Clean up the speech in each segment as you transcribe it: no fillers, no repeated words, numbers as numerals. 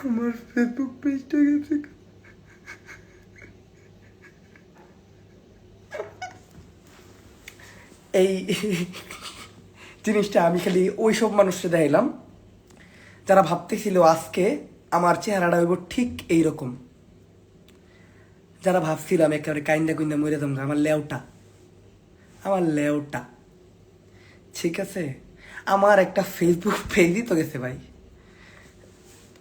আমার ফেসবুক পেজটা গেছে। এই জিনিসটা আমি খালি ওই সব মানুষকে দেখাইলাম যারা ভাবতেছিল আজকে আমার চেহারাটা হইব ঠিক এইরকম, যারা ভাবছিলাম একেবারে কাইন্দা কুইন্দা মরে যাম, আমার লেউটা ঠিক আছে। আমার একটা ফেসবুক পেজই তো গেছে ভাই।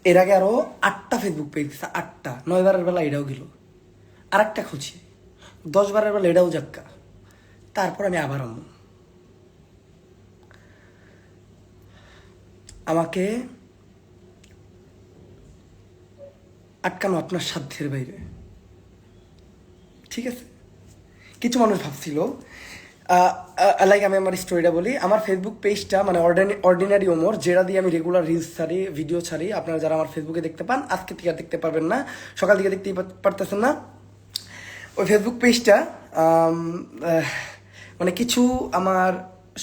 এর আগে আরো 8টা ফেসবুক পেজ গেছে, 8টা। 9 বারের বেলা এটাও গেল, আর একটা খুঁজি, 10 বারের বেলা এটাও যাক্কা। তারপর আমি আবার আমাকে আটকানো আপনার সাধ্যের বাইরে, ঠিক আছে। কিছু মানুষ ভাবছিল লাইক আমি আমার স্টোরিটা বলি। আমার ফেসবুক পেজটা মানে অর্ডিনারি ওমর, যেটা দিয়ে আমি রেগুলার রিলস ছাড়ি, ভিডিও ছাড়ি। আপনারা যারা আমার ফেসবুকে দেখতে পান, আজকে থেকে আর দেখতে পারবেন না, সকাল থেকে দেখতেই পারতেছেন না। ওই ফেসবুক পেজটা মানে কিছু আমার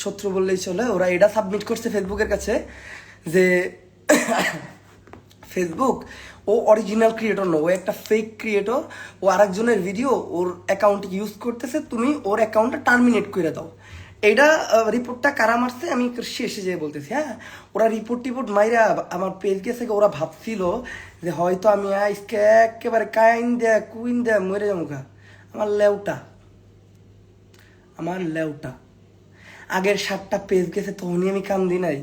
শত্রু বললেই চলে, ওরা এটা সাবমিট করছে ফেসবুকের কাছে যে ফেসবুক ও অরিজিনাল ক্রিয়েটর না, ও একটা ফেক ক্রিয়েটর, ও আরেকজনের ভিডিও ওর অ্যাকাউন্ট ইউজ করতেছে, তুমি ওর অ্যাকাউন্টটা টার্মিনেট করে দাও। এইটা রিপোর্টটা কারা মারছে আমি শেষে যেয়ে বলতেছি। হ্যাঁ, ওরা রিপোর্ট মাইরা আমার পেজ গেছে, ওরা ভাবছিল যে হয়তো আমি আজকে একেবারে কুইন দেয়া মরে যাবো। আমার লেউটা আগের 7টা পেজ গেছে, তখনই আমি কান্দি নাই।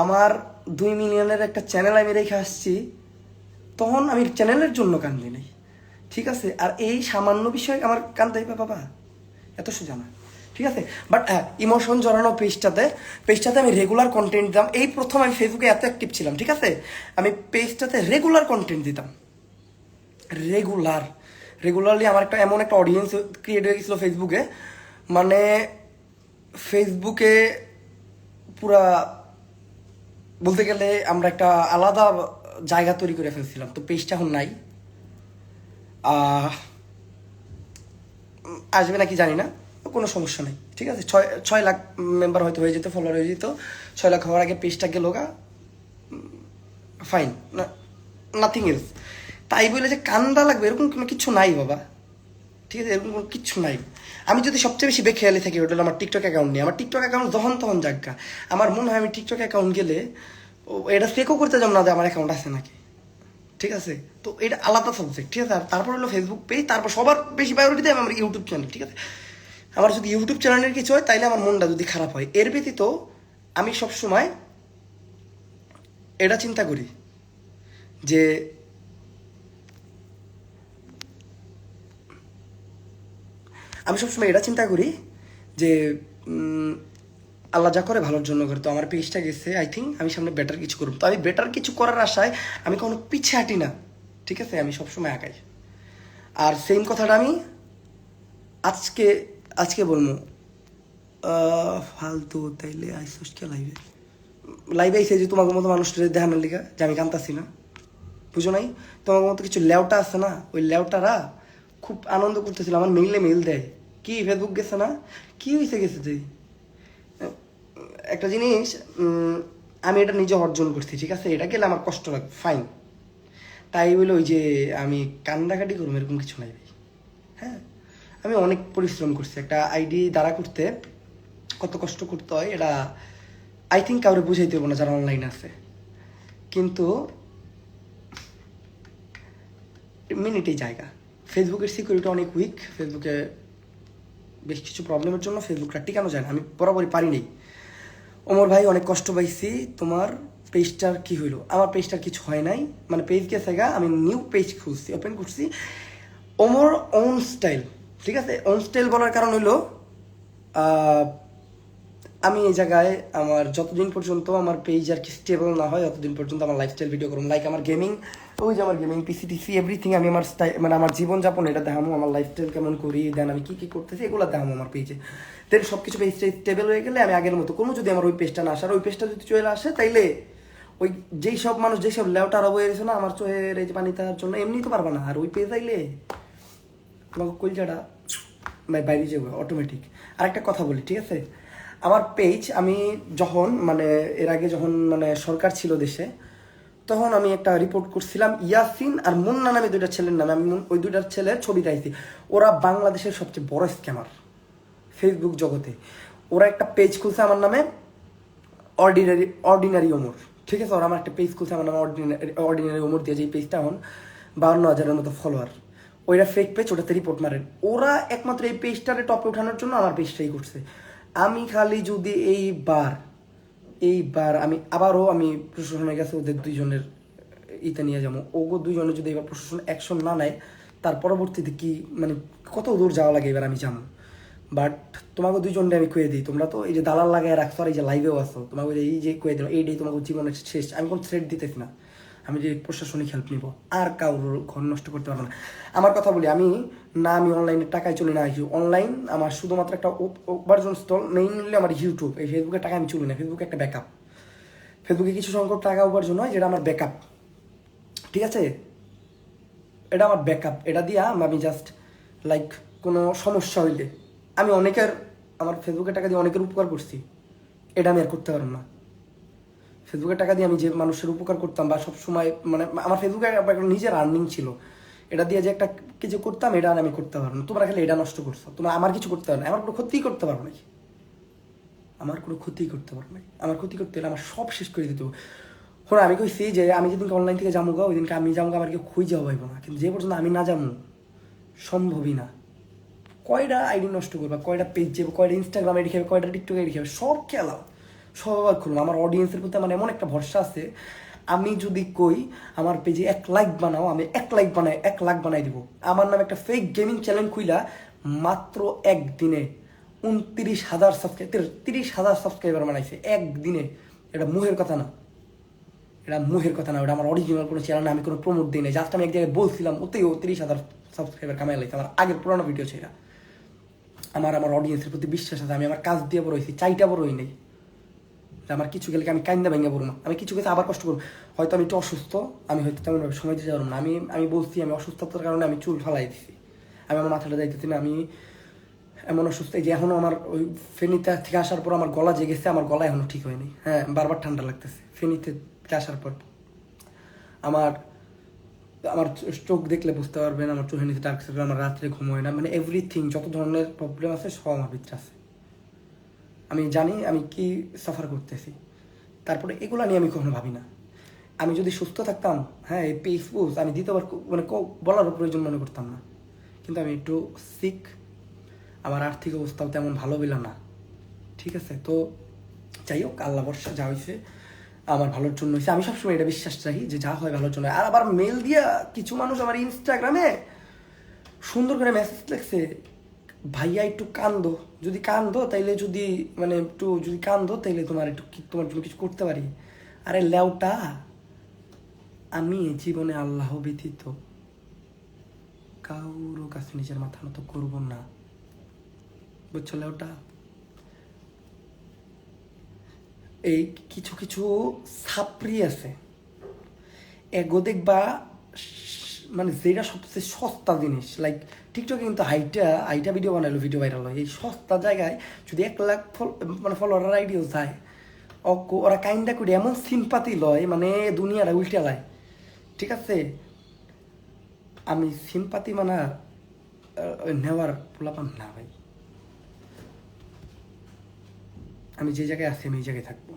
আমার 2 মিলিয়নের একটা চ্যানেল আমি রেখে আসছি, তখন আমি চ্যানেলের জন্য কান্দি নাই, ঠিক আছে। আর এই সামান্য বিষয় আমার কান্দাইবে বাবা, এত সোজা না, ঠিক আছে। বাট হ্যাঁ, ইমোশন জড়ানো পেজটাতে আমি রেগুলার কন্টেন্ট দিতাম। এই প্রথম আমি ফেসবুকে এত অ্যাক্টিভ ছিলাম, ঠিক আছে। আমি পেজটাতে রেগুলার কন্টেন্ট দিতাম, রেগুলারলি আমার একটা এমন একটা অডিয়েন্স ক্রিয়েট হয়ে গেছিলো ফেসবুকে, মানে ফেসবুকে পুরা বলতে গেলে আমরা একটা আলাদা জায়গা তৈরি করে ফেলছিলাম। তো পেজটা এখন নাই, আসবে নাকি জানি না, কোনো সমস্যা নেই, ঠিক আছে। 6 লাখ মেম্বার হয়তো হয়ে যেত, ফলোয়ার হয়ে যেত। 6 লাখ হওয়ার আগে পেজটা গেল গা, ফাইন, নাথিং এলস। তাই বলে যে কান্দা লাগবে এরকম কোনো কিছু নাই বাবা, ঠিক আছে, এরকম কোনো কিচ্ছু নাই। আমি যদি সবচেয়ে বেশি বেখেয়ালি থাকি ওটা হলো আমার টিকটক অ্যাকাউন্ট নিয়ে। আমার টিকটক অ্যাকাউন্ট যখন তখন জায়গা, আমার মনে হয় আমি টিকটক অ্যাকাউন্ট গেলে এটা চেকও করতে যাব না যে আমার অ্যাকাউন্ট আছে নাকি, ঠিক আছে। তো এটা আলাদা সাবজেক্ট, ঠিক আছে। আর তারপর হলো ফেসবুক পেজ, তারপর সবার বেশি প্রায়োরিটি দেয় আমার ইউটিউব চ্যানেল, ঠিক আছে। আমার যদি ইউটিউব চ্যানেলের কিছু হয় তাইলে আমার মনটা যদি খারাপ হয়। এর ব্যতীত আমি সবসময় এটা চিন্তা করি যে যে আল্লাহ যা করে ভালোর জন্য করে। তো আমার পেজটা গেছে, আই থিঙ্ক আমি সামনে বেটার কিছু করবো। তো আমি বেটার কিছু করার আশায় আমি কখনো পিছিয়ে হাঁটি না, ঠিক আছে। আমি সবসময় আগাই। আর সেম কথাটা আমি আজকে আজকে বলবো। ফালতু তাইলে আইসোস কে লাইভে আইসে যে তোমার মতো মানুষটা দেখানোর লিগা যে আমি কান্তাছি না, বুঝো নাই। তোমার মতো কিছু লেউটা আছে না, ওই লেউটারা খুব আনন্দ করতেছিল, আমার মেইল দেয় কি ফেসবুক গেছে না, কি হয়েছে গেছে তুই। একটা জিনিস আমি এটা নিজে অর্জন করছি, ঠিক আছে। এটা গেলে আমার কষ্ট লাগবে, ফাইন। তাই বলে ওই যে আমি কান্দাকাটি করবো এরকম কিছু নাই ভাই। হ্যাঁ, আমি অনেক পরিশ্রম করছি একটা আইডি দাঁড়া করতে, কত কষ্ট করতে হয় এটা আই থিঙ্ক কাউরে বুঝাইতে হবো না যারা অনলাইনে আছে। কিন্তু মিনিটেই জায়গা। ফেসবুকের সিকিউরিটি অনেক উইক, ফেসবুকে বেশ কিছু প্রবলেমের জন্য ফেসবুকটা টিকানো যায় না। আমি বরাবরই পারি নেই। ওমর ভাই অনেক কষ্ট পাইছি, তোমার পেজটার কি হইলো? আমার পেজটার কিছু হয় নাই, মানে পেজ গেছে গা, আমি নিউ পেজ খুলছি, ওপেন করছি, ওমর ওন স্টাইল, ঠিক আছে। ওন স্টাইল বলার কারণ হইলো আমি এই জায়গায় আমার যতদিন পর্যন্ত আমার পেজ আর কি স্টেবল না হয় ততদিন পর্যন্ত আমার লাইফস্টাইল ভিডিও করুন। লাইক আমার গেমিং, ওই যে আমার গেমিং পিসি এভরিথিং, আমি আমার স্টাইল মানে আমার জীবনযাপন এটা দেখামো, আমার লাইফস্টাইল কেমন করি, দেন আমি কী কী করতেছি এগুলো দেখামো আমার পেজে। দেন সব কিছু পেজটা স্টেবল হয়ে গেলে আমি আগের মতো কোনো, যদি আমার ওই পেজটা না আসার, ওই পেজটা যদি চলে আসে তাইলে ওই যেই সব মানুষ যেই সব লেউটারা বয়ে গেছে না আমার চোখের এই যে পানি তার জন্য, এমনি তো পারবা না। আর ওই পেজ আইলে তোমাকে কলজাটা বাইরে যাবে অটোমেটিক। আর একটা কথা বলি, ঠিক আছে, আমার পেজ আমি যখন মানে এর আগে যখন মানে সরকার ছিল দেশে, তখন আমি একটা রিপোর্ট করছিলাম ইয়াসিন আর মুন্না নামে দুইটা ছেলের নামে। আমি ওই দুইটা ছেলের ছবি চাইছি। ওরা বাংলাদেশের সবচেয়ে বড় স্ক্যামার ফেসবুক জগতে। ওরা একটা পেজ খুলছে আমার নামে, অর্ডিনারি ওমর, ঠিক আছে? ওরা আমার একটা পেজ খুলছে আমার নামে অর্ডিনারি ওমর দিয়ে, যে পেজটা এখন 52,000-এর মতো ফলোয়ার। ওইটা ফেক পেজ, ওটাতে রিপোর্ট মারেন ওরা। একমাত্র এই পেজটারে টপে ওঠানোর জন্য আমার পেজটাই করছে। আমি খালি যদি এইবার আমি আবারও প্রশাসনের কাছে ওদের দুইজনের ইতে নিয়ে যাবো। ওগো দুইজনে যদি এবার প্রশাসন অ্যাকশন না নেয়, তার পরবর্তীতে কি মানে কত দূর যাওয়া লাগে এবার আমি যাবো। বাট তোমাকে দুইজনটা আমি কয়ে দিই, তোমরা তো এই যে দালাল লাগাই রাখছো আর এই যে লাইভেও আসো, তোমাকে এই যে কয়ে দিলাম এইটাই তোমাকে জীবনের শেষ। আমি কোনো থ্রেট দিতেছি না, আমি যে প্রশাসনিক হেল্প নিব, আর কারোর ঘর নষ্ট করতে পারবো না। আমার কথা বলি, আমি অনলাইনে টাকায় চলি না। অনলাইন আমার শুধুমাত্র একটা উপার্জন স্থল, মেইনলি আমার ইউটিউব। এই ফেসবুকের টাকা আমি চলি না, ফেসবুকে একটা ব্যাকআপ। ফেসবুকে কিছু সংখ্যক টাকা উপার্জন হয়, যেটা আমার ব্যাকআপ, ঠিক আছে? এটা আমার ব্যাকআপ। এটা দিয়ে আমি জাস্ট লাইক কোনো সমস্যা হইলে আমি আমার ফেসবুকের টাকা দিয়ে অনেকের উপকার করছি, এটা আমি আর করতে পারবো না। ফেসবুকের টাকা দিয়ে আমি যে মানুষের উপকার করতাম বা সবসময় মানে আমার ফেসবুকে একটা নিজের আর্নিং ছিল, এটা দিয়ে যে একটা কিছু করতাম, এটা আমি করতে পারবো না। তোমরা খালি এটা নষ্ট করছো, তোমরা আমার কিছু করতে পারো না, আমার কোনো ক্ষতিই করতে পারবো নাকি? আমার কোনো ক্ষতিই করতে পারবো না। আমার ক্ষতি করতে হলে আমার সব শেষ করে দিতে হবে। হ্যাঁ, আমি কইছি যে আমি যেদিনকে অনলাইন থেকে যাবো ওই দিনকে আমি যাবো, আমার কেউ খুঁজে পাইবো না। কিন্তু যে পর্যন্ত আমি না যাবো, সম্ভবই না। কয়টা আইডি নষ্ট করবা, কয়টা পেজ যাবে, কয়টা ইনস্টাগ্রাম আইডি খাবে, কয়টা টিকটক আইডি খাবে, সব খেলাও, সব আবার খুলবো। আমার অডিয়েন্সের প্রতি আমার এমন একটা ভরসা আছে, আমি যদি কই আমার পেজে 1 লাইক বানাও, আমি 1 লাইক বানাই 1 লাখ বানাই দিব। আমার নামে একটা ফেক গেমিং চ্যানেল খুইলা মাত্র একদিনে 29,000 সাবস্ক্রাইবার, 30,000 সাবস্ক্রাইবার বানাইছে একদিনে। এটা মুহের কথা না, এটা মুহের কথা না, ওটা আমার অরিজিনাল কোনো চ্যানেল না। আমি কোনো প্রমোট দিই নাই, জাস্ট আমি এক জায়গায় বলছিলাম, ওতেও 30,000 সাবস্ক্রাইবার কামাই লাগছে। আমার আগের পুরোনো ভিডিও ছিল। আমার অডিয়েন্সের প্রতি বিশ্বাস আছে, আমি আমার কাজ দিয়ে বড় হয়েছি, চাইটা বড় হই নাই। আমার কিছু গেলে আমি কান্দা ভেঙে পড়বো না, আমি কিছু গেছে আবার কষ্ট করবো। হয়তো আমি একটু অসুস্থ, আমি হয়তো তেমনভাবে সময় দিতে পারবো না। আমি বলছি আমি অসুস্থতার কারণে আমি চুল ফালাই দিছি, আমি আমার মাথাটা যাইতেছি না। আমি এমন অসুস্থ যে এখনও আমার ওই ফেনীতে থেকে আসার পর আমার গলা জেগেছে, আমার গলা এখনও ঠিক হয়নি। হ্যাঁ, বারবার ঠান্ডা লাগতেছে ফেনীতে থেকে আসার পর। আমার আমার চোখ দেখলে বুঝতে পারবেন, আমার চোখের নিচে ডার্ক সার্কেল, আমার রাত্রে ঘুম হয় না, মানে এভরিথিং, যত ধরনের প্রবলেম আছে সব আমার ভিতরে আছে। আমি জানি আমি কি সাফার করতেছি, তারপরে এগুলো নিয়ে আমি কখনো ভাবি না। আমি যদি সুস্থ থাকতাম, হ্যাঁ, এই পেসবুক আমি দ্বিতীয়বার মানে বলারও প্রয়োজন মনে করতাম না। কিন্তু আমি একটু সিক, আমার আর্থিক অবস্থাও তেমন ভালো পেলাম না, ঠিক আছে? তো যাই হোক, আল্লাহ বর্ষা যা হয়েছে আমার ভালোর জন্য হয়েছে। আমি সবসময় এটা বিশ্বাস রাখি যে যা হয় ভালোর জন্য। আর আবার মেল দিয়া কিছু মানুষ আমার ইনস্টাগ্রামে সুন্দর করে মেসেজ লিখছে, ভাইয়া একটু কান্দো, যদি কান্দো তাইলে যদি মানে একটু যদি কান্দো তাইলে তোমার একটু তোমার জন্য কিছু করতে পারি। আরে লেউটা, আমি জীবনে আল্লাহ ব্যতীত কারোর কাছে নিজের মাথা নত করবো না, বুঝছো লেউটা? এই কিছু কিছু ছাপড়ি আছে, এগো দেখবা মানে যেটা সবচেয়ে সস্তা জিনিস, লাইক টিকটকে কিন্তু হাইটা ভিডিও বানাইলো, ভিডিও ভাইরাল হয়। এই সস্তা জায়গায় যদি 1 লাখ মানে ফলোয়ার আইডিও যায়, ওরা কাইন্ডা করে এমন সিম্পাতি লয়, মানে দুনিয়াটা উল্টে লায়, ঠিক আছে? আমি সিম্পাতি মানে নেওয়ার পোলাপান না ভাই। আমি যে জায়গায় আছি আমি এই জায়গায় থাকবো।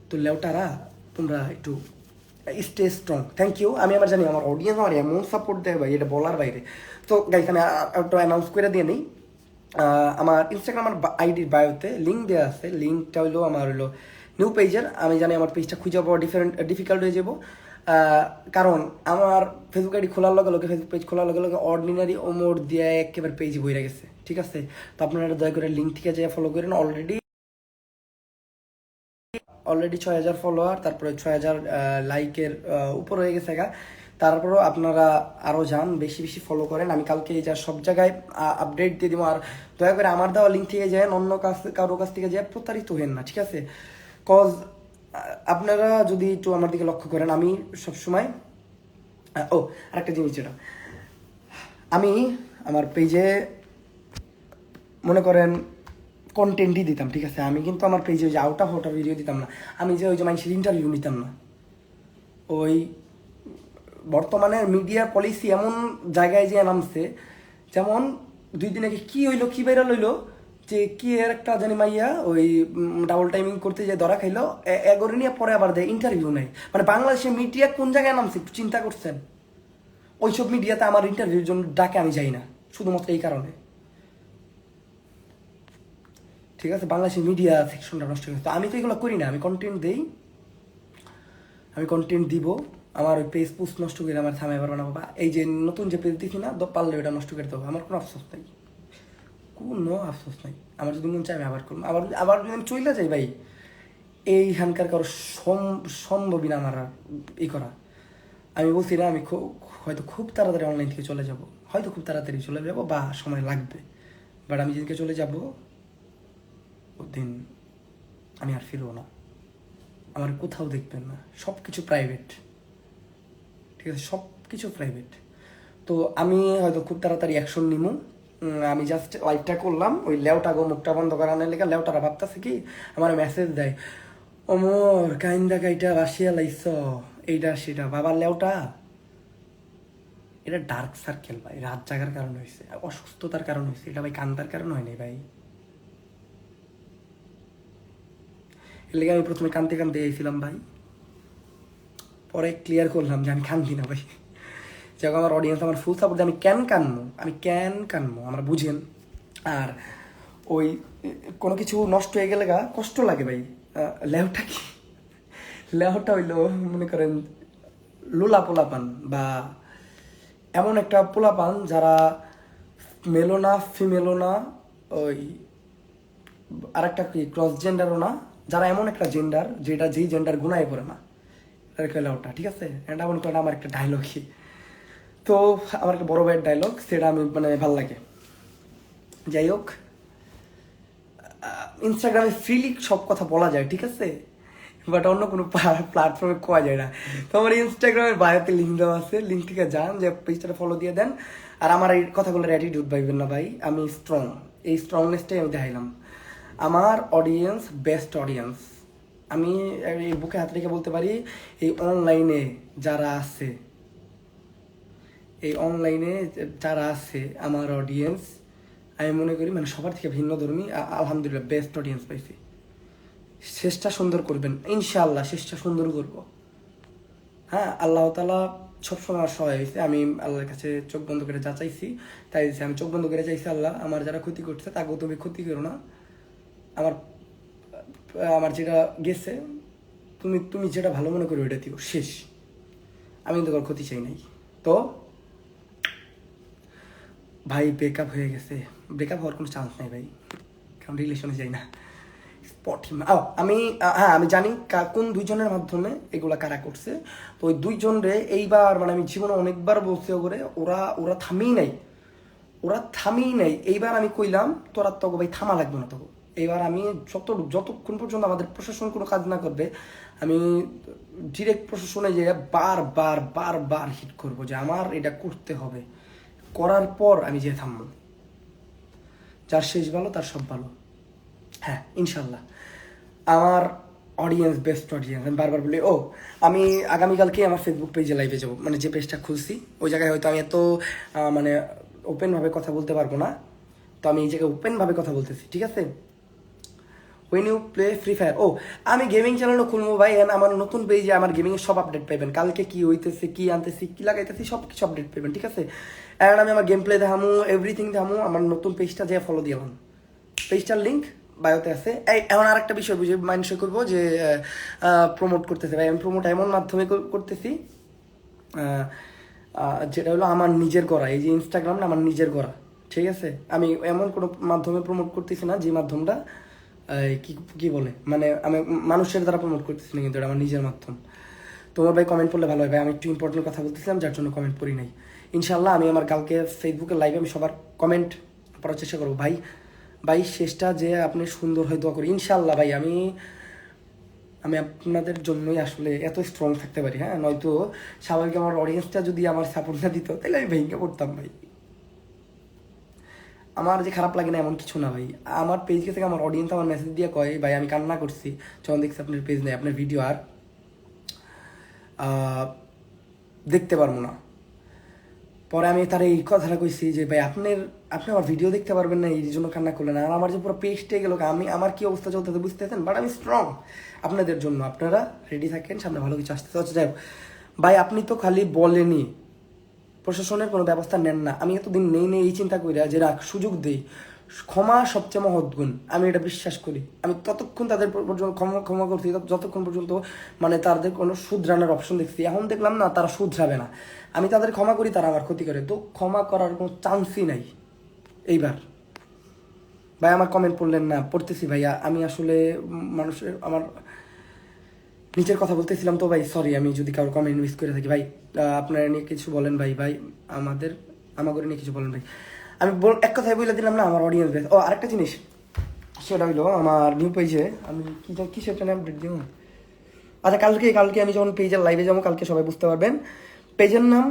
তো লেউটারা, তোমরা একটু স্টে স্ট্রং। Thank you. আমি আমার জানি আমার অডিয়েন্স আমার এমন সাপোর্ট দেয় ভাই, এটা বলার বাইরে। তো গাইস, আমি একটু অ্যানাউন্স করে দিয়ে নিই। আমার ইনস্টাগ্রাম আমার আইডির বায়োতে লিঙ্ক দেওয়া আছে। লিঙ্কটা আমার নিউ পেজের। আমি জানি আমার পেজটা খুঁজে পাওয়া ডিফিকাল্ট হয়ে যাবো, কারণ আমার ফেসবুক আইডি খোলার লগে লগে, ফেসবুক পেজ খোলার লগে লগে অর্ডিনারি ওমর দিয়ে একেবারে পেজ বইরে গেছে, ঠিক আছে? তো আপনারা দয়া করে লিঙ্ক থেকে যেয়ে ফলো করেন। অলরেডি 6,000 ফলোয়ার, তারপরে 6,000 লাইকের উপর হয়ে গেছে গা। তারপরও আপনারা আরও যান, বেশি বেশি ফলো করেন। আমি কালকে যা সব জায়গায় আপডেট দিয়ে দিব। আর দয়া করে আমার দেওয়া লিঙ্ক থেকে যায়, অন্য কারো কাছ থেকে যায় প্রতারিত হেন না, ঠিক আছে? কজ আপনারা যদি একটু আমার দিকে লক্ষ্য করেন, আমি সবসময় আরেকটা জিনিস, যেটা আমি আমার পেজে মনে করেন কন্টেন্টই দিতাম, ঠিক আছে? আমি কিন্তু আমার পেজে ওই যে আউট অফ ভিডিও দিতাম না, আমি যে ওই যে মানুষের ইন্টারভিউ নিতাম না। ওই বর্তমানে মিডিয়ার পলিসি এমন জায়গায় যে নামছে, যেমন 2 দিন আগে কি হইলো, কি ভাইরাল হইলো যে কি এর একটা জানি মাইয়া ওই ডাবল টাইমিং করতে যে ধরা খাইলো, এগোরে নিয়ে পরে আবার দেয় ইন্টারভিউ নেই। মানে বাংলাদেশের মিডিয়া কোন জায়গায় নামছে একটু চিন্তা করছেন? ওইসব মিডিয়াতে আমার ইন্টারভিউর জন্য ডাকে, আমি যাই না শুধুমাত্র এই কারণে, ঠিক আছে? বাংলাদেশের মিডিয়া সেকশনটা নষ্ট হয়ে গেছে। আমি তো এগুলো করি না, আমি কন্টেন্ট দেই, আমি কন্টেন্ট দিব। আমার ওই পেজ পোস্ট নষ্ট করে আমার থামে পারবো না বাবা। এই যে নতুন যে পেজ দিছি না, পারলে ওটা নষ্ট করে দেবো, আমার কোনো আফসোস নাই, কোনো আফসোস নাই। আমার যদি মন চাই আমি আবার করবো, আবার আবার যদি আমি চলে যাই ভাই, এইখানকার কারো সম্ভবই না আমার ই করা। আমি বলছি না, আমি হয়তো খুব তাড়াতাড়ি অনলাইন থেকে চলে যাব, হয়তো খুব তাড়াতাড়ি চলে যাব বা সময় লাগবে, বাট আমি যেদিনকে চলে যাব ওদিন আমি আর ফিরবো না, আমার কোথাও দেখবেন না, সব কিছু প্রাইভেট, ঠিক আছে? সব কিছু প্রাইভেট। তো আমি হয়তো খুব তাড়াতাড়ি অ্যাকশন নিমু। আমি জাস্ট লাইভটা করলাম, ওই লেউটা গো মুখটা বন্ধ করানোর লেগে লেউটারা ভাবতেছে কি, আমার মেসেজ দেয়, অমর কাইন্দা কাইটা বাসিয়া লাইছ এইটা সেটা। বাবার লেউটা, এটা ডার্ক সার্কেল ভাই, রাত জাগার কারণ হয়েছে, অসুস্থতার কারণ হয়েছে, এটা ভাই কান্দার কারণ হয়নি ভাই। এর লেগে আমি প্রথমে কানতে কানতে এসেছিলাম ভাই, পরে ক্লিয়ার করলাম যে আমি কান্দি না ভাই। যখন আমার অডিয়েন্স আমার ফুল সাপোর্ট, আমি কেন কানবো আমরা বুঝেন। আর ওই কোনো কিছু নষ্ট হয়ে গেলে কষ্ট লাগে ভাই। লেহটা কি, লেহটা হইলো মনে করেন লোলা পোলাপান, বা এমন একটা পোলাপান যারা মেলও না ফিমেলও না, ওই আর একটা কি ক্রস জেন্ডারও না, যারা এমন একটা জেন্ডার যেটা যেই জেন্ডার গুনায় পড়ে না, লেহটা, ঠিক আছে? এটা মনে করেন আমার একটা ডায়লগই। তো আমার একটা বড় ভাইয়ের ডায়লগ, সেটা আমি মানে ভাল লাগে। যাই হোক, ইনস্টাগ্রামে ফ্রিলি সব কথা বলা যায়, ঠিক আছে? বাট অন্য কোনো প্ল্যাটফর্মে কোয়া যায় না। তো আমার ইনস্টাগ্রামের বায়োতে লিঙ্ক দেওয়া আছে, লিঙ্ক থেকে যান, যে পেজটা ফলো দিয়ে দেন। আর আমার এই কথাগুলোর অ্যাটিটিউড পাইবেন না ভাই, আমি স্ট্রং, এই স্ট্রংনেসটাই আমি দেখাইলাম। আমার অডিয়েন্স বেস্ট অডিয়েন্স, আমি এই বুকে হাত রেখে বলতে পারি, এই অনলাইনে যারা আছে, এই অনলাইনে যারা আছে আমার অডিয়েন্স, আমি মনে করি মানে সবার থেকে ভিন্ন ধর্মী, আলহামদুলিল্লাহ বেস্ট অডিয়েন্স পাইছি। শেষটা সুন্দর করবেন ইনশাআল্লাহ, শেষটা সুন্দর করব। হ্যাঁ, আল্লাহ তাআলা সবসময় আমার সহায় হয়েছে। আমি আল্লাহর কাছে চোখ বন্ধ করে যা চাইছি তাই দিয়েছি। আমি চোখ বন্ধ করে চাইছি, আল্লাহ আমার যারা ক্ষতি করছে তাকেও তুমি ক্ষতি করো না, আমার আমার যেটা গেছে তুমি তুমি যেটা ভালো মনে করো ওইটা দিও, শেষ। আমি কিন্তু কারোর ক্ষতি চাই নাই। তো ভাই ব্রেকআপ হয়ে গেছে, ব্রেকআপ হওয়ার কোনো চান্স নাই ভাই, কারণ রিলেশনে যাই না। আমি হ্যাঁ, আমি জানি কোন দুইজনের মাধ্যমে এগুলা কারা করছে। তো ওই দুইজনরে এইবার মানে আমি জীবনে অনেকবার বলছি করে, ওরা ওরা থামেই নাই, এইবার আমি কইলাম তোরা তো ভাই থামা লাগবে না, তোকে এইবার আমি যতক্ষণ পর্যন্ত আমাদের প্রশাসন কোনো কাজ না করবে, আমি ডিরেক্ট প্রশাসনে যে বারবার হিট করবো যে আমার এটা করতে হবে, করার পর আমি যে থামবো। যার শেষ ভালো তার সব ভালো। হ্যাঁ ইনশাল্লাহ, আমার অডিয়েন্স বেস্ট অডিয়েন্স। আমি বারবার বলি, আমি আগামীকালকে আমার ফেসবুক পেজে লাইভে যাবো, মানে যে পেজটা খুলছি ওই জায়গায় হয়তো আমি এত মানে ওপেনভাবে কথা বলতে পারবো না, তো আমি এই জায়গায় ওপেনভাবে কথা বলতেছি, ঠিক আছে? When you play Free Fire, আমি গেমিং চ্যানেলও খুলবো ভাই, আমার নতুন পেজে আমার গেমিংয়ের সব আপডেট পাইবেন, কালকে কি হইতেছে, কি আনতেছি, কি লাগাইতেছি, সব কিছু আপডেট পাইবেন, ঠিক আছে? অ্যান্ড আমি আমার গেম প্লে দেখামো, এভরিথিং দেখামো। আমার নতুন পেজটা যে ফলো দিলাম, পেজটার লিঙ্ক বায়োতে আছে। এমন আর একটা বিষয় বুঝে মানুষ করবো যে প্রমোট করতেছে ভাই, আমি প্রমোট এমন মাধ্যমে করতেছি যেটা হলো আমার নিজের করা, এই যে ইনস্টাগ্রাম না আমার নিজের করা, ঠিক আছে? আমি এমন কোনো মাধ্যমে প্রমোট করতেছি না যে মাধ্যমটা কি বলে, মানে আমি মানুষের দ্বারা প্রমোট করতেছি না, কিন্তু এটা আমার নিজের মাধ্যম। তোমার ভাই কমেন্ট করলে ভালো হয় ভাই, আমি একটু ইম্পর্টেন্ট কথা বলতেছিলাম যার জন্য কমেন্ট করি নাই। ইনশাল্লাহ আমি আমার কালকে ফেসবুকে লাইভে আমি সবার কমেন্ট পড়ার চেষ্টা করবো ভাই শেষটা যে আপনি সুন্দর হয়ে দোয়া করি ইনশাল্লাহ ভাই। আমি আপনাদের জন্যই আসলে এত স্ট্রং থাকতে পারি, হ্যাঁ, নয়তো স্বাভাবিক আমার অডিয়েন্সটা যদি আমার সাপোর্ট না দিত তাহলে আমি ভেঙে পড়তাম ভাই। আমার যে খারাপ লাগে না এমন কিছু না ভাই, আমার পেজ থেকে আমার অডিয়েন্স আমার মেসেজ দিয়ে কয় ভাই আমি কান্না করছি যখন দেখছি আপনার পেজ নেই, আপনার ভিডিও আর দেখতে পারবো না। পরে আমি তার এই কথাটা কইছি যে ভাই আপনি আমার ভিডিও দেখতে পারবেন না এই জন্য কান্না করলেন, আর আমার যে পুরো পেজটে গেল, আমি আমার কি অবস্থা চলতেছে বুঝতেছেন, বাট আমি স্ট্রং আপনাদের জন্য, আপনারা রেডি থাকেন, সামনে ভালো কিছু আসতেছে। আচ্ছা যাই হোক ভাই, আপনি তো খালি বলেনি, প্রশাসনের কোনো ব্যবস্থা নেন না। আমি এতদিন নেই এই চিন্তা করি যে রাখ সুযোগ দিই, ক্ষমা সবচেয়ে মহৎ গুণ, আমি এটা বিশ্বাস করি। আমি ততক্ষণ তাদের পর্যন্ত ক্ষমা করছি যতক্ষণ পর্যন্ত মানে তাদের কোনো শুধরানোর অপশন দেখছি। এখন দেখলাম না তারা শুধরাবে না, আমি তাদের ক্ষমা করি, তারা আমার ক্ষতি করে, তো ক্ষমা করার কোনো চান্সই নাই এইবার। ভাই আমার কমেন্ট পড়লেন না, পড়তেছি ভাইয়া, আমি আসলে মানুষের আমার নিচের কথা বলতেছিলাম তো ভাই, সরি আমি যদি কারোর কমেন্ট মিস করে থাকি ভাই, আপনারা নিয়ে কিছু বলেন ভাই, আমাদের নিয়ে কিছু বলেন ভাই। আমি এক কথায় বলে দিলাম না আমার অডিয়েন্স বেস। ও আরেকটা জিনিস, সেটা হইলো আমার নিউ পেজে আমি কি সেটা আপডেট দিব। আচ্ছা কালকে আমি যখন পেজের লাইভে যাবো, কালকে সবাই বুঝতে পারবেন। পেজের নাম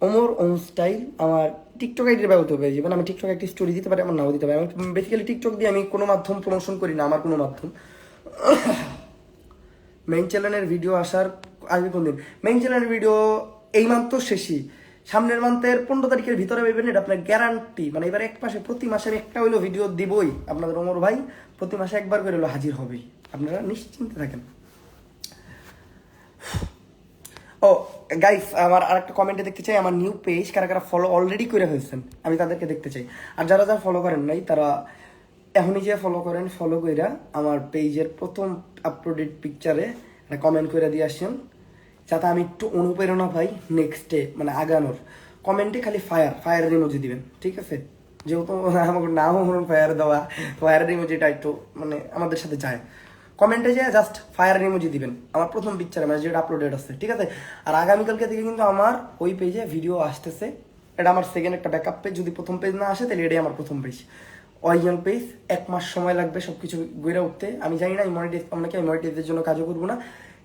ওমর ওম স্টাইল, আমার টিকটক আইডির ব্যবহৃত পেয়ে যাবেন। আমি টিকটক একটি স্টোরি দিতে পারি, আমার নাও দিতে পারি। আমি বেসিক্যালি টিকটক দিয়ে আমি কোনো মাধ্যম প্রমোশন করি না, আমার কোনো মাধ্যম। মেইন চ্যানেলের ভিডিও আসবে কোন দিন? মেইন চ্যানেলের ভিডিও এই মান্থ তো শেষই, সামনের মান্থের 15 তারিখের ভিতরে পাবেন, এটা আপনার গ্যারান্টি। মানে এবার এক মাসে প্রতি মাসে একটা হইলো ভিডিও দিবই আপনাদের ওমর ভাই, প্রতি মাসে একবার করে হলো হাজির হবেই, আপনারা নিশ্চিন্তে থাকেন। ও গাইস, আমার আরেকটা কমেন্টে দেখতে চাই আমার নিউ পেজ কারা ফলো অলরেডি করে ফেলছেন, আমি তাদেরকে দেখতে চাই। আর যারা ফলো করেন নাই তারা এখনই যে ফলো করেন, ফলো কইরা আমার পেজের প্রথম আপলোডেড পিকচারে একটা কমেন্ট করে দিয়ে আসছেন, যাতে আমি একটু অনুপ্রেরণা পাই নেক্সট ডে মানে আগানোর। কমেন্টে খালি ফায়ারের ইমোজি দিবেন, ঠিক আছে? যেহেতু আমার নাম হরুন ফায়ার দেওয়া, ফায়ারের ইমোজিটা একটু মানে আমাদের সাথে যায়। কমেন্টে যে জাস্ট ফায়ারের ইমোজি দিবেন আমার প্রথম পিকচারে, মানে যেটা আপলোডেড আছে, ঠিক আছে? আর আগামীকালকে থেকে কিন্তু আমার ওই পেজে ভিডিও আসতেছে, এটা আমার সেকেন্ড একটা ব্যাকআপ পেজ। যদি প্রথম পেজ না আসে তাহলে এটাই আমার প্রথম পেজ, অরিজিনাল পেজ। 1 মাস সময় লাগবে সবকিছু গড়ে উঠতে। আমি জানি না আমি মনিটাইজের জন্য কাজও করবো না,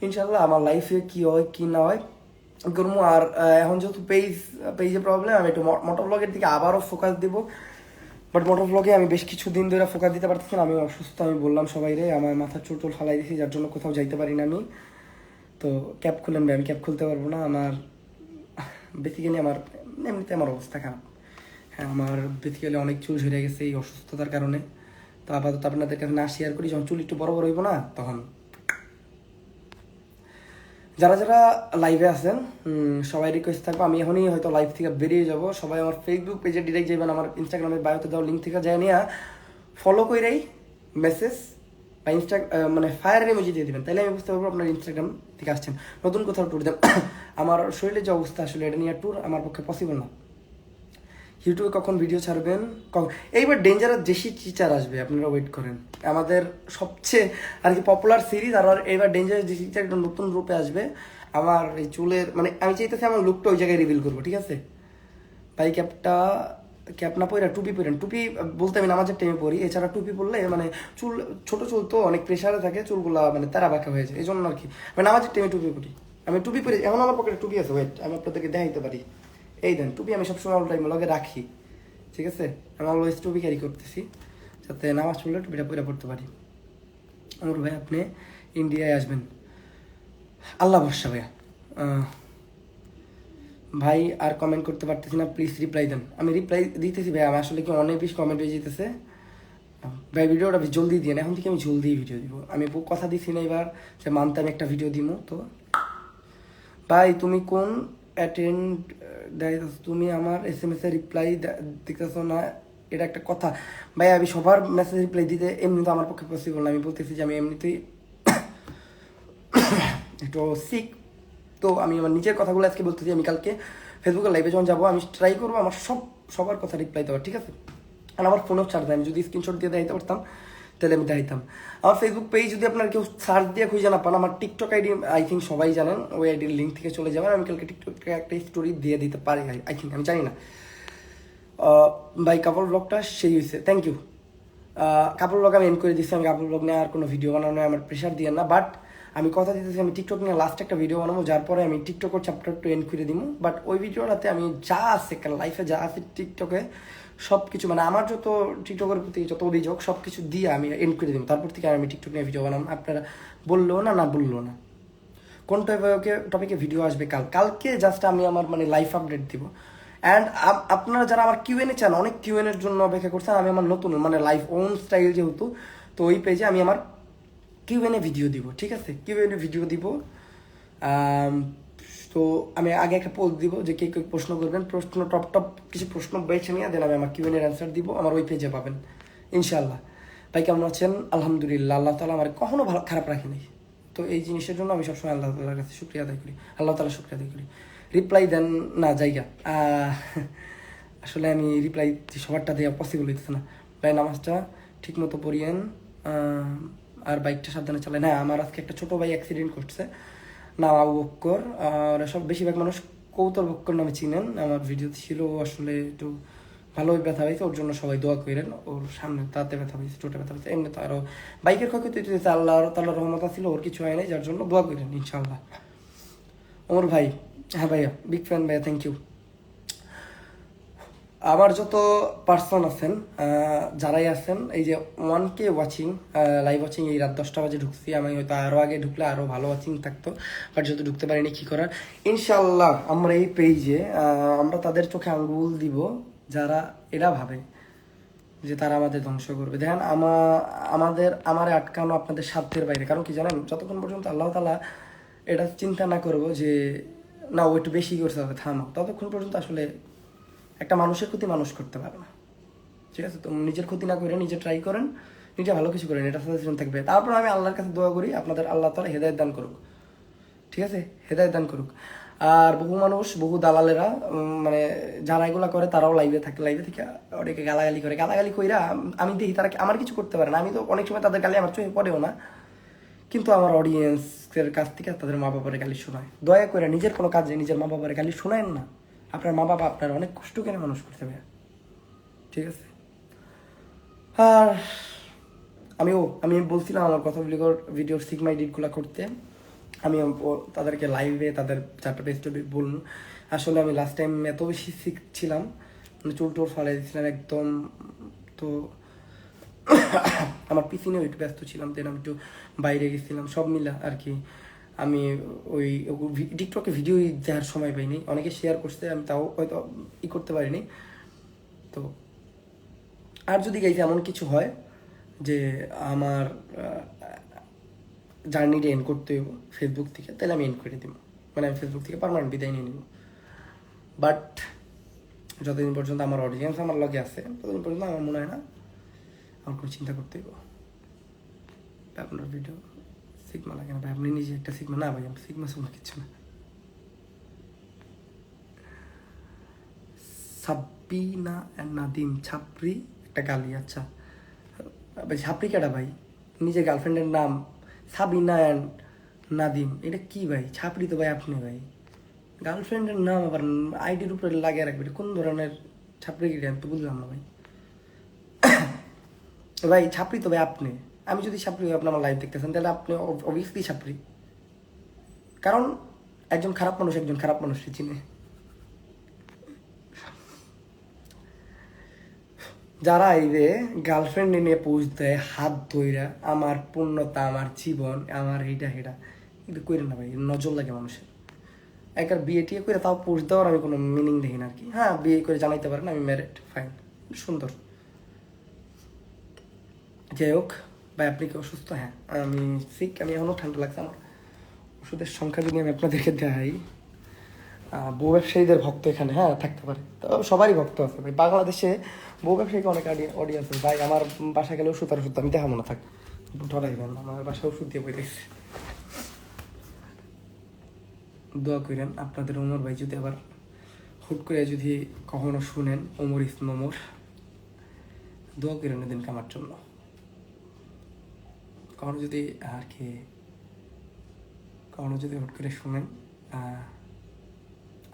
ইনশাল্লাহ আমার লাইফে কি হয় কি না হয় করবো। আর এখন যেহেতু পেজে প্রবলেম, আমি একটু মোটো ব্লগের দিকে আবারও ফোকাস দিব। বাট মোটো ব্লগে আমি বেশ কিছুদিন ধরে ফোকাস দিতে পারতেছি না, আমি অসুস্থ। আমি বললাম সবাই রে, আমার মাথার চুল ফালাই দিয়েছি, যার জন্য কোথাও যাইতে পারি না আমি। তো ক্যাব খুলেন ভাই, আমি ক্যাব খুলতে পারবো না। আমার বেসিক্যালি এমনিতে আমার অবস্থা খারাপ। হ্যাঁ, আমার বেসিক্যালি অনেক চুল ঝরে গেছে এই অসুস্থতার কারণে। তো আপাতত আপনাদের কাছে না শেয়ার করি, যখন চুল একটু বড় হইব না তখন। যারা লাইভে আছেন সবাই রিকোয়েস্ট থাকবো, আমি এখনই হয়তো লাইভ থেকে বেরিয়ে যাব। সবাই আমার ফেসবুক পেজে ডিরেক্ট যাবেন, আমার ইনস্টাগ্রামের বায়োতে দেওয়া লিঙ্ক থেকে যায় নিয়ে ফলো করেই মেসেজ বা মানে ফায়ারের ইমোজি দিয়ে দেবেন, তাহলে আমি বুঝতে পারবো আপনার ইনস্টাগ্রাম থেকে আসছেন। নতুন কোথাও ট্যুর দেন। আমার শরীরের যে অবস্থা, আসলে এটা নিয়ে ট্যুর আমার পক্ষে পসিবল না। ইউটিউবে কখন ভিডিও ছাড়বেন? এইবার ডেঞ্জারাস জেসি টিচার আসবে, আপনারা ওয়েট করেন। আমাদের সবচেয়ে আর কি পপুলার সিরিজ, আর এইবার ডেঞ্জারাস জেসি টিচার একটা নতুন রূপে আসবে। আমার এই চুলের মানে আমি চাইতেছি আমার লুকটা ওই জায়গায় রিভিল করবো, ঠিক আছে? ভাই ক্যাপ না পরে টুপি পরেন। টুপি বলতে আমি নামাজের টাইমে পরি, এছাড়া টুপি পরলে মানে ছোট চুল তো অনেক প্রেশারে থাকে, চুলগুলা মানে তারা বাঁকা হয়ে যায়, এই জন্য আর কি আমি নামাজের টাইমে টুপি পরি। আমি টুপি পরি, এখন আমার পকেটে টুপি আছে, ওয়েট আমি আপনাদেরকে দেখাইতে পারি। এই দেন টুপি আমি সবসময় অল টাইম লগে রাখি, ঠিক আছে? আমি অলওয়েজ টুপি ক্যারি করতেছি, যাতে নামাজ পড়লে টুপিটা পরে পড়তে পারি। আমার ভাই আপনি ইন্ডিয়ায় আসবেন, আল্লাহ ভরসা ভাইয়া। ভাই আর কমেন্ট করতে পারতেছি না, প্লিজ রিপ্লাই দেন। আমি রিপ্লাই দিতেছি ভাই, আমি আসলে কি অনেক বেশি কমেন্ট হয়ে যেতেছে ভাই। ভিডিওটা জলদি দিয়ে, এখন থেকে আমি জলদি ভিডিও দিব। আমি কথা দিচ্ছি না এবার যে মান্থে আমি একটা ভিডিও দিব। তো ভাই তুমি কোন অ্যাটেন্ড তুমি আমার SMS এর রিপ্লাই দিতেছো না, এটা একটা কথা ভাই। আমি সবার মেসেজ রিপ্লাই দিতে এমনি তো আমার পক্ষে পসিবল না। আমি বলতেছি যে আমি এমনিতেই একটু সিক, তো আমি আমার নিজের কথাগুলো আজকে বলতেছি। আমি কালকে ফেসবুকে লাইভে যখন যাবো, আমি ট্রাই করবো আমার সবার কথা রিপ্লাই দেওয়ার, ঠিক আছে? আর আমার ফোনেও চার্জ দেয়, আমি যদি স্ক্রিনশট দিয়ে দেখাইতে পারতাম তাহলে আমি দেখাইতাম। আমার ফেসবুক পেজ যদি আপনার কেউ সার্চ দিয়ে খুঁজে না পান, আমার টিকটক আইডি আই থিঙ্ক সবাই জানেন, ওই আইডির লিঙ্ক থেকে চলে যাবেন। আমি কালকে টিকটকে একটা স্টোরি দিয়ে দিতে পারি আই থিঙ্ক, আমি জানি না। ভাই কাপড় ব্লগটা সেই হয়েছে, থ্যাংক ইউ। কাপড় ব্লগ আমি এন্ড করে দিচ্ছি। আমি কাপড় ব্লগ নিয়ে আর কোনো ভিডিও বানানো আমার প্রেশার দিয়ে না, বাট আমি কথা দিতেছি আমি টিকটক নিয়ে লাস্ট একটা ভিডিও বানাবো, যার পরে আমি টিকটকের চ্যাপ্টার টু এন্ড করে দিব। বাট ওই ভিডিওটাতে আমি যা আছে লাইফে যা আছে টিকটকে সব কিছু, মানে আমার যত টিকটকের প্রতি যত অভিযোগ সব কিছু দিয়ে আমি এন্ড করে দিব। তারপর থেকে আমি টিকটক নিয়ে ভিডিও বানাবো, আপনারা বললেও না বললেও না। কোন টপিকে ভিডিও আসবে কালকে জাস্ট আমি আমার মানে লাইফ আপডেট দিব। অ্যান্ড আপনারা যারা আমার কিউএনএ চান, অনেক কিউএনএর জন্য অপেক্ষা করছেন, আমি আমার নতুন মানে লাইফ ওন স্টাইল যেহেতু, তো ওই পেজে আমি আমার কিউএনএ ভিডিও দিব, ঠিক আছে? কিউএনএ ভিডিও দিব। তো আমি আগে একটা পোস্ট দিব যে কে কে প্রশ্ন করবেন, প্রশ্ন টপ কিছু প্রশ্ন বেছে নিয়ে দেন আমি আমার কিউএনএর অ্যান্সার দিব, আমার ওই পেজে পাবেন ইনশাল্লাহ। ভাই কেমন আছেন? আলহামদুলিল্লাহ, আল্লাহ তালা আমার কখনো খারাপ রাখেনি। তো এই জিনিসের জন্য আমি সবসময় আল্লাহ তালার কাছে শুক্রিয়া আদায় করি, আল্লাহ তালা শুক্রিয়া আদায় করি। রিপ্লাই দেন না জায়গা, আসলে আমি রিপ্লাই সবারটা দেওয়া পসিবল হইতেছে না। ভাই নামাজটা ঠিক মতো পড়িয়েন, আর বাইকটা সাবধানে চালায়। হ্যাঁ, আমার আজকে একটা ছোটো ভাই অ্যাক্সিডেন্ট করছে, নাম আবু বক্কর। আর সব বেশিরভাগ মানুষ কৌতর বক্কর নামে চিনেন। আমার ভিডিও ছিল আসলে একটু ভালোই ব্যথা হয়েছে, ওর জন্য সবাই দোয়া করেন। ওর সামনে তাতে ব্যথা হয়েছে, চোটে ব্যথা হয়েছে, এমনি তো আরও বাইকের ক্ষয়ক্ষতি হয়েছে, আল্লাহ তাল্লাহ রহমত ছিল, ওর কিছু হয় নাই, যার জন্য দোয়া করেন ইনশাআল্লাহ। ওমর ভাই, হ্যাঁ ভাইয়া, বিগ ফ্যান ভাইয়া, থ্যাংক ইউ। আমার যত পার্সন আছেন, যারাই আছেন, এই যে 1K ওয়াচিং, লাইভ ওয়াচিং, এই রাত 10টা বাজে ঢুকছি। আমি হয়তো আরও আগে ঢুকলে আরও ভালো ওয়াচিং থাকতো, বাট যেহেতু ঢুকতে পারিনি কী করার। ইনশাল্লাহ আমরা এই পেজে আমরা তাদের চোখে আঙ্গুল দিব যারা এরা ভাবে যে তারা আমাদের ধ্বংস করবে। দেখেন আমারে আটকানো আপনাদের সাধ্যের বাইরে। কারণ কি জানেন, যতক্ষণ পর্যন্ত আল্লাহ তাআলা এটা চিন্তা না করবো যে না ও একটু বেশি করতে হবে, থামো, ততক্ষণ পর্যন্ত আসলে একটা মানুষের ক্ষতি মানুষ করতে পারে না, ঠিক আছে? তো নিজের ক্ষতি না করে নিজে ট্রাই করেন, নিজে ভালো কিছু করেন, এটা সাজেশন থাকবে। তারপর আমি আল্লাহর কাছে দোয়া করি আপনাদের আল্লাহ তাআলা হেদায়েত দান করুক, ঠিক আছে? হেদায়েত দান করুক। আর বহু মানুষ, বহু দালালেরা মানে যারা এগুলা করে তারাও লাইভে থাকে, লাইভে থেকে অনেকে গালাগালি করে, গালাগালি কইরা আমি দেখি তারা আমার কিছু করতে পারে না। আমি তো অনেক সময় তাদের গালি আমার চোখে পড়েও না, কিন্তু আমার অডিয়েন্সের কাছ থেকে তাদের মা বাবার গালি শোনায়। দয়া করে নিজের কোনো কাজে নিজের মা বাবার গালি শোনায়েন না। আপনার মা বাবা আপনার অনেক কষ্ট করে মানুষ করতে হবে, ঠিক আছে? আর আমি বলছিলাম আমার কথা ভিডিওর সিগমা এডিটগুলো করতে, আমি তাদেরকে লাইভে তাদের চারটা পেজ বলুন। আসলে আমি লাস্ট টাইম এত বেশি শিখছিলাম, মানে চুল টোল ফালাই দিচ্ছিলাম একদম। তো আমার পিছনেও একটু ব্যস্ত ছিলাম, দেন আমি একটু বাইরে গেছিলাম, সব মিলা আর কি। আমি ওই টিকটকে ভিডিও দেওয়ার সময় পাইনি, অনেকে শেয়ার করতে, আমি তাও হয়তো করতে পারিনি। তো আর যদি গাইছে এমন কিছু হয় যে আমার জার্নিটা এন্ড করতে হইব ফেসবুক থেকে, তাহলে আমি এন্ড করে দিব, মানে আমি ফেসবুক থেকে পার্মানেন্ট বিদায় নিয়ে নিব। বাট যতদিন পর্যন্ত আমার অডিয়েন্স আমার লগে আছে, ততদিন পর্যন্ত আমার মনে হয় না আমার কোনো চিন্তা করতে হইব। আপনার ভিডিও সিগমা লাগে না ভাই, আপনি নিজে একটা সিগমা না ভাই, আমি সিগমা কিছু না। সাব্বিনা নাদিম ছাপরি একটা গালি, আচ্ছা ভাই ছাপরি কেটা ভাই? নিজের গার্লফ্রেন্ডের নাম সাবিনা অ্যান্ড নাদিম, এটা কি ভাই? ছাপরি তো ভাই আপনি ভাই, গার্লফ্রেন্ডের নাম আবার আইডির উপরে লাগিয়ে রাখবে, কোন ধরনের ছাপরি কিটা আমি তো বুঝলাম না ভাই। ভাই ছাপরি তো ভাই আপনি, আমি যদি ছাপরি হই, আপনি আমার লাইভ দেখতেছেন, তাহলে আপনি অবভিয়াসলি ছাপরি। কারণ একজন খারাপ মানুষকে চিনে। যারা এই যে গার্লফ্রেন্ড নিয়ে পোস্ট দেয় হাত ধইরা, আমার পূর্ণতা, আমার জীবন, আমার এইটা হেটা, কিন্তু কইরে না ভাই, নজর লাগে মানুষের। একবার বিয়ে টিয়ে করে তাও পোস্ট দেওয়ার আমি কোনো মিনিং দেখি না আর কি। হ্যাঁ, বিয়ে করে জানাইতে পারেন আমি ম্যারিড, ফাইন, সুন্দর। যাই হোক ভাই, আপনি কি অসুস্থ? হ্যাঁ আমি সিক, আমি এখনও ঠান্ডা লাগছে। আমার ওষুধের সংখ্যা যদি আমি আপনাদেরকে দেখাই, বউ ব্যবসায়ীদের ভক্ত এখানে হ্যাঁ থাকতে পারে, তো সবারই ভক্ত আছে ভাই। বাংলাদেশে বউ ব্যবসায়ীকে অনেক অডিয়েন্স আছে ভাই। আমার বাসা গেলে ওষুধ আমি দেখাবো না, থাক ধরাইবেন, আমার বাসায় ওষুধ দিয়ে বই দেখছি। দোয়া করেন আপনাদের ওমর ভাই যদি আবার হুট করে যদি কখনো শুনেন ওমর ইসলাম ওমর, দোয়া করেন এদিনকে আমার জন্য। কখনো যদি আর কি কখনো যদি হুট করে শুনেন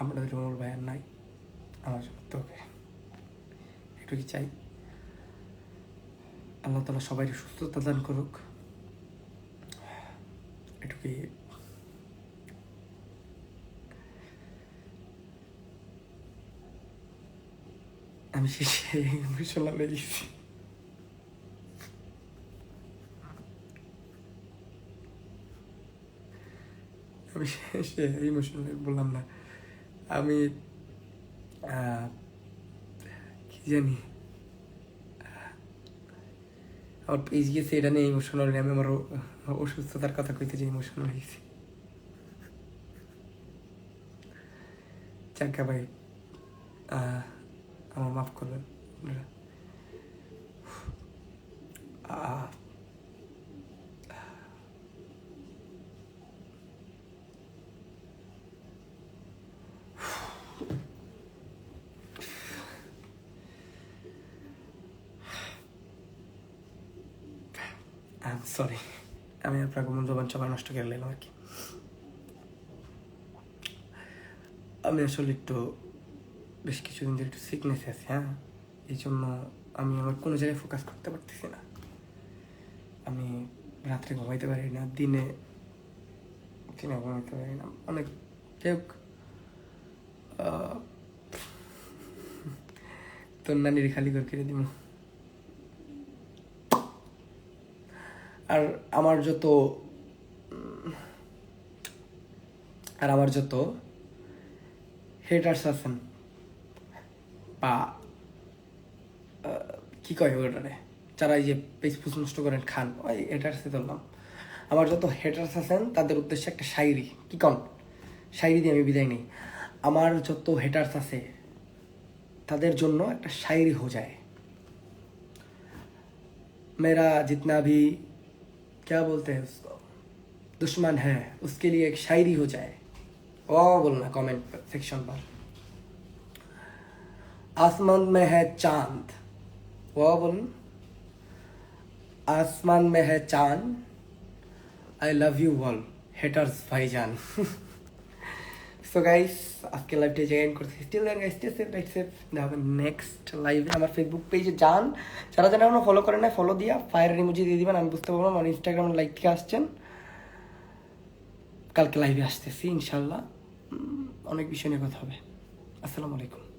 আপনাদের ওমর ভাই আর নাই, আমার জন্য তোকে একটু কি চাই। আল্লাহ তাআলা সবাই সুস্থতা দান করুক। এটুকুই। আমি শেষে ইমোশনাল হয়ে গেছি। আমি শেষে ইমোশনাল বললাম না, আমি কি জানি আমার পেজ গেছে, এটা নিয়ে ইমোশনাল। আমি আমার অসুস্থতার কথা কইতে যে ইমোশনাল হয়েছি। চাকা ভাই, আমার মাফ করবেন আপনারা। সরি, আমি আপনার মূল্যবান সময় নষ্ট করে নিলাম আর কি। আমি আসলে একটু বেশ কিছুদিন ধরে একটু সিকনেস আছে, হ্যাঁ, এই জন্য আমি আমার কোনো জায়গায় ফোকাস করতে পারতেছি না। আমি রাত্রে ঘুমাইতে পারি না, দিনে ঘুমাইতে পারি না, অনেক কেউ তোর নানির খালি করে দিব। আর আমার যত হেটার্স আছেন বা কি কয় ওটারে, যারা এই যে পেজ নষ্ট করেন খান, ওই হেটার্সে ধরলাম। আমার যত হেটার্স আছেন তাদের উদ্দেশ্যে একটা শায়রি, কি কন, শায়রি দিয়ে আমি বিদায় নিই। আমার যত হেটার্স আছে তাদের জন্য একটা শায়রি হো যায়। मेरा जितना भी क्या बोलते हैं उसको, दुश्मन है, उसके लिए एक शायरी हो जाए। वो बोलना कमेंट सेक्शन पर। आसमान में है चांद, वो बोलना, आसमान में है चांद, I love you all haters भाईजान। সো গাইস, আজকে লাইভটা জয়েন করছি। Still then guys, stay safe, right safe. দেখা হবে নেক্সট লাইভে। আমার ফেসবুক পেজে যান, যারা এখনো ফলো করেন না, ফলো দিয়া ফায়ারের ইমোজি দিয়ে দিবেন। আমি বুঝতে পারবো আমার ইনস্টাগ্রামের লাইভ থেকে আসছেন। কালকে লাইভে আসতেছি ইনশাল্লাহ, অনেক বিষয় নিয়ে কথা হবে। আসসালামু আলাইকুম।